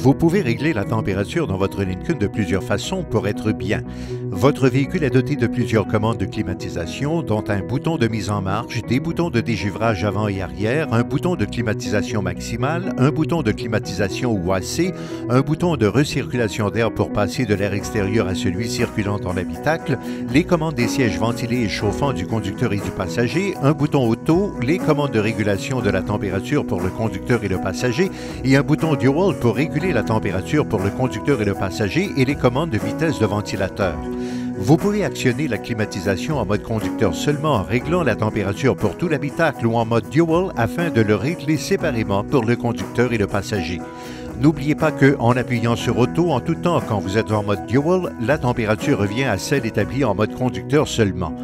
Vous pouvez régler la température dans votre Lincoln de plusieurs façons pour être bien. Votre véhicule est doté de plusieurs commandes de climatisation, dont un bouton de mise en marche, des boutons de dégivrage avant et arrière, un bouton de climatisation maximale, un bouton de climatisation ou AC, un bouton de recirculation d'air pour passer de l'air extérieur à celui circulant dans l'habitacle, les commandes des sièges ventilés et chauffants du conducteur et du passager, un bouton auto, les commandes de régulation de la température pour le conducteur et le passager et un bouton dual pour réguler la température pour le conducteur et le passager et les commandes de vitesse de ventilateur. Vous pouvez actionner la climatisation en mode conducteur seulement en réglant la température pour tout l'habitacle ou en mode dual afin de le régler séparément pour le conducteur et le passager. N'oubliez pas qu'en appuyant sur Auto en tout temps quand vous êtes en mode dual, la température revient à celle établie en mode conducteur seulement.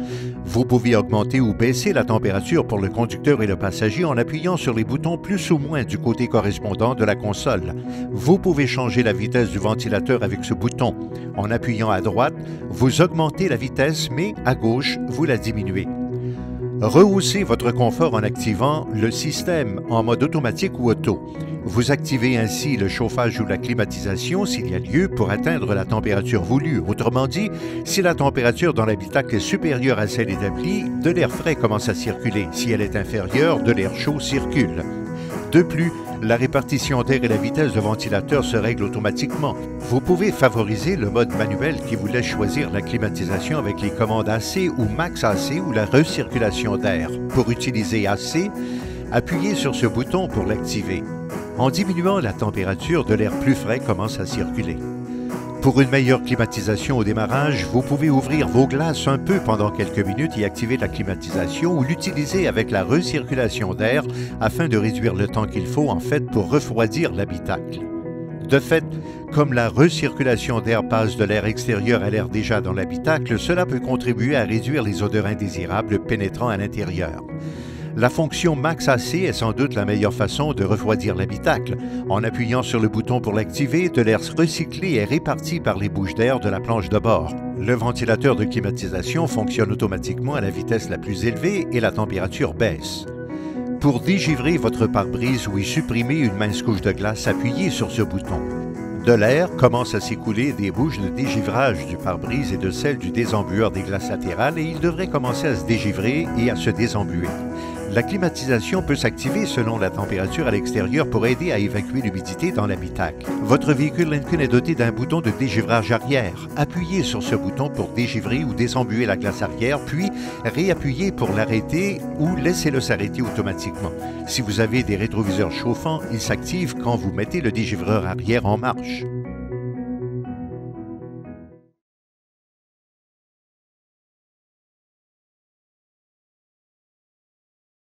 Vous pouvez augmenter ou baisser la température pour le conducteur et le passager en appuyant sur les boutons plus ou moins du côté correspondant de la console. Vous pouvez changer la vitesse du ventilateur avec ce bouton. En appuyant à droite, vous augmentez la vitesse, mais à gauche, vous la diminuez. Rehaussez votre confort en activant le système en mode automatique ou auto. Vous activez ainsi le chauffage ou la climatisation s'il y a lieu pour atteindre la température voulue. Autrement dit, si la température dans l'habitacle est supérieure à celle établie, de l'air frais commence à circuler. Si elle est inférieure, de l'air chaud circule. De plus, la répartition d'air et la vitesse de ventilateur se règlent automatiquement. Vous pouvez favoriser le mode manuel qui vous laisse choisir la climatisation avec les commandes AC ou Max AC ou la recirculation d'air. Pour utiliser AC, appuyez sur ce bouton pour l'activer. En diminuant la température, de l'air plus frais commence à circuler. Pour une meilleure climatisation au démarrage, vous pouvez ouvrir vos glaces un peu pendant quelques minutes et activer la climatisation ou l'utiliser avec la recirculation d'air afin de réduire le temps qu'il faut en fait pour refroidir l'habitacle. De fait, comme la recirculation d'air passe de l'air extérieur à l'air déjà dans l'habitacle, cela peut contribuer à réduire les odeurs indésirables pénétrant à l'intérieur. La fonction Max AC est sans doute la meilleure façon de refroidir l'habitacle. En appuyant sur le bouton pour l'activer, de l'air recyclé est réparti par les bouches d'air de la planche de bord. Le ventilateur de climatisation fonctionne automatiquement à la vitesse la plus élevée et la température baisse. Pour dégivrer votre pare-brise ou y supprimer une mince couche de glace, appuyez sur ce bouton. De l'air commence à s'écouler des bouches de dégivrage du pare-brise et de celles du désembueur des glaces latérales et il devrait commencer à se dégivrer et à se désembuer. La climatisation peut s'activer selon la température à l'extérieur pour aider à évacuer l'humidité dans l'habitacle. Votre véhicule Lincoln est doté d'un bouton de dégivrage arrière. Appuyez sur ce bouton pour dégivrer ou désembuer la glace arrière, puis réappuyez pour l'arrêter ou laissez-le s'arrêter automatiquement. Si vous avez des rétroviseurs chauffants, ils s'activent quand vous mettez le dégivreur arrière en marche.